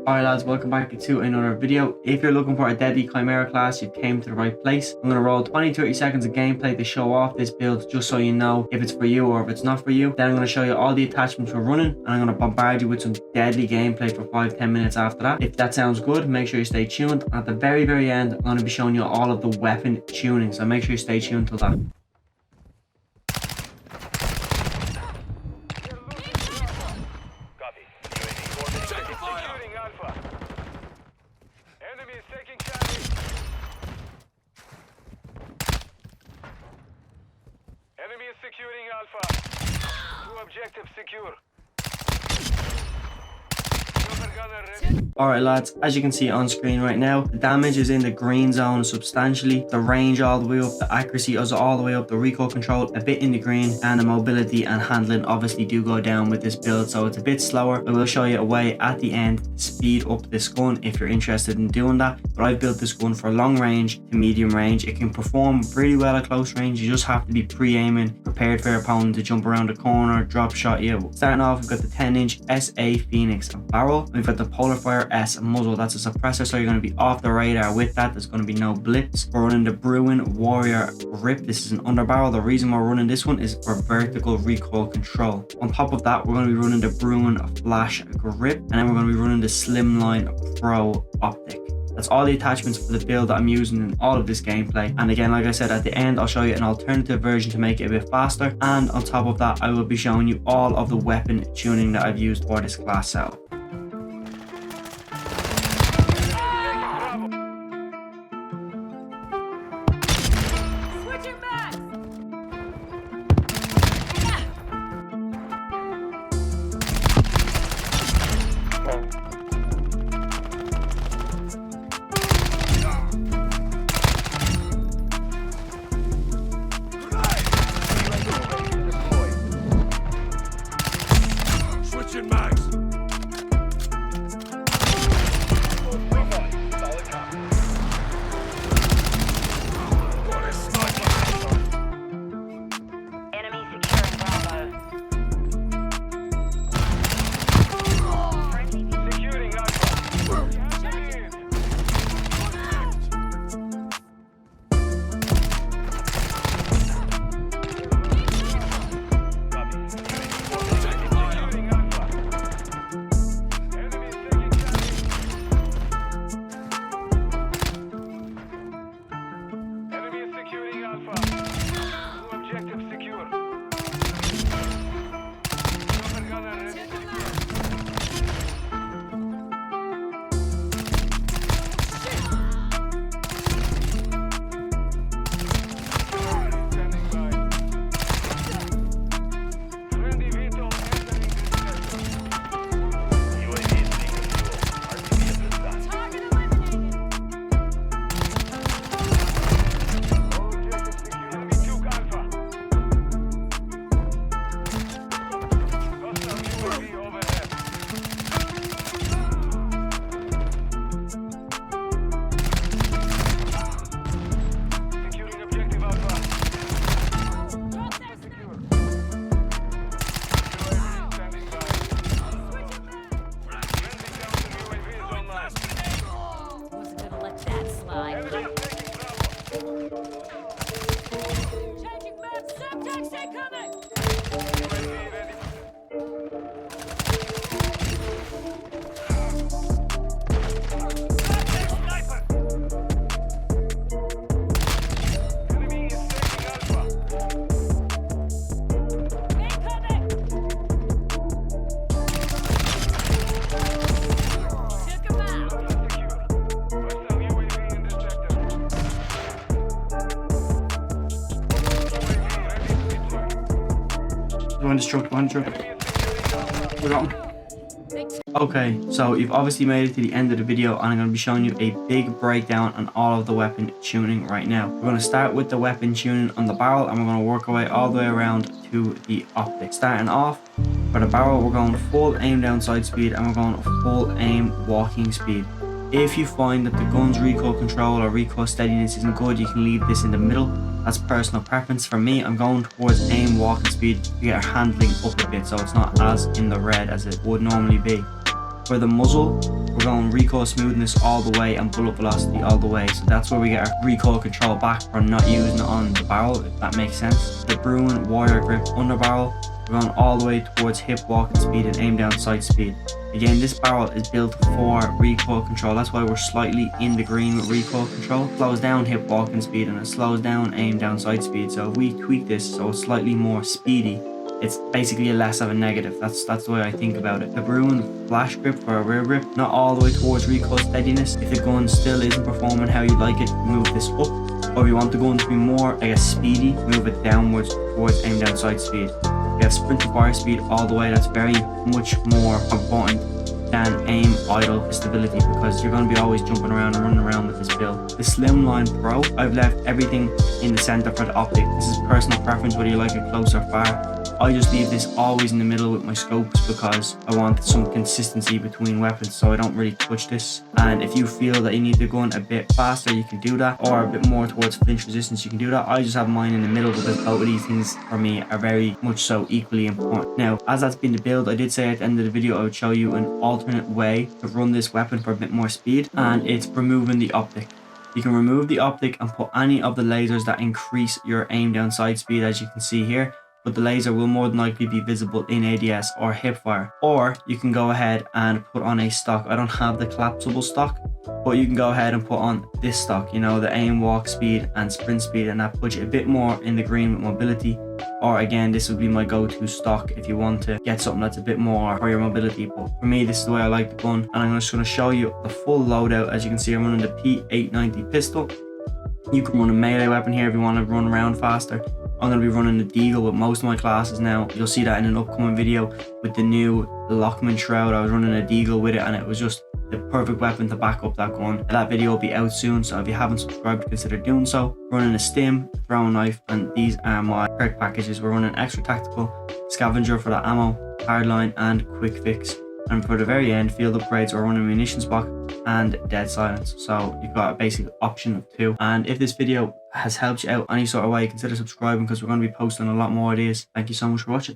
Alright lads, welcome back to another video. If you're looking for a deadly Chimera class, you came to the right place. I'm going to roll 20-30 seconds of gameplay to show off this build just so you know if it's for you or if it's not for you. Then I'm going to show you all the attachments we're running and I'm going to bombard you with some deadly gameplay for 5-10 minutes after that. If that sounds good, make sure you stay tuned. At the very end, I'm going to be showing you all of the weapon tuning, so make sure you stay tuned till that. Enemy is securing Alpha. Two objectives secure. Alright lads, as you can see on screen right now, the damage is in the green zone substantially, the range all the way up, the accuracy is all the way up, the recoil control a bit in the green, and the mobility and handling obviously do go down with this build, so it's a bit slower. I will show you a way at the end to speed up this gun if you're interested in doing that, but I've built this gun for long range to medium range. It can perform pretty well at close range, you just have to be pre-aiming, prepared for your opponent to jump around the corner, drop shot you. Starting off, we've got the 10-inch SA Phoenix barrel, we've got the Polarfire S muzzle, that's a suppressor, so you're going to be off the radar with that. There's going to be no blips. We're running the Bruin Warrior grip. This is an underbarrel. The reason we're running this one is for vertical recoil control. On top of that, we're going to be running the Bruin Flash grip, and then we're going to be running the Slimline Pro optic. That's all the attachments for the build that I'm using in all of this gameplay. And again, like I said, at the end I'll show you an alternative version to make it a bit faster, and on top of that I will be showing you all of the weapon tuning that I've used for this class setup. One truck. We got him. Okay, so you've obviously made it to the end of the video, and I'm going to be showing you a big breakdown on all of the weapon tuning right now. We're going to start with the weapon tuning on the barrel, and we're going to work our way all the way around to the optic. Starting off for the barrel, we're going full aim down sight speed, and we're going full aim walking speed. If you find that the gun's recoil control or recoil steadiness isn't good, you can leave this in the middle. That's personal preference. For me, I'm going towards aim walking speed to get our handling up a bit so it's not as in the red as it would normally be. For the muzzle, we're going recoil smoothness all the way and bullet velocity all the way. So that's where we get our recoil control back for not using it on the barrel, if that makes sense. The Bruin Warrior Grip underbarrel, we're going all the way towards hip walking speed and aim down sight speed. Again, this barrel is built for recoil control. That's why we're slightly in the green with recoil control. It slows down hip walking speed and it slows down aim down sight speed. So if we tweak this so it's slightly more speedy, it's basically less of a negative. That's the way I think about it. The Bruin Flash Grip for a rear grip, not all the way towards recoil steadiness. If the gun still isn't performing how you like it, move this up. Or if you want the gun to be more, I guess, speedy, move it downwards towards aim down sight speed. You have sprint to fire speed all the way. That's very much more important than aim idle stability, because you're going to be always jumping around and running around with this build. The Slimline Pro, I've left everything in the center for the optic. This is personal preference, whether you like it close or far. I just leave this always in the middle with my scopes because I want some consistency between weapons, so I don't really touch this. And if you feel that you need the gun a bit faster, you can do that, or a bit more towards flinch resistance, you can do that. I just have mine in the middle because both of these things for me are very much so equally important. Now, as that's been the build, I did say at the end of the video I would show you an alternate way to run this weapon for a bit more speed, and it's removing the optic. You can remove the optic and put any of the lasers that increase your aim down sight speed, as you can see here, but the laser will more than likely be visible in ADS or hipfire. Or you can go ahead and put on a stock. I don't have the collapsible stock, but you can go ahead and put on this stock, you know, the aim, walk speed and sprint speed, and that puts you a bit more in the green with mobility. Or again, this would be my go-to stock if you want to get something that's a bit more for your mobility. But for me, this is the way I like the gun, and I'm just going to show you the full loadout. As you can see, I'm running the P890 pistol. You can run a melee weapon here if you want to run around faster. I'm going to be running the Deagle with most of my classes now. You'll see that in an upcoming video with the new Lockman Shroud. I was running a Deagle with it, and it was just the perfect weapon to back up that gun. That video will be out soon, so if you haven't subscribed, consider doing so. Running a Stim, throwing knife, and these are my perk packages. We're running extra tactical, scavenger for the ammo, hardline, and quick fix. And for the very end, field upgrades, we're running munitions box and dead silence. So you've got a basic option of 2. And if this video has helped you out any sort of way, consider subscribing, because we're going to be posting a lot more ideas. Thank you so much for watching.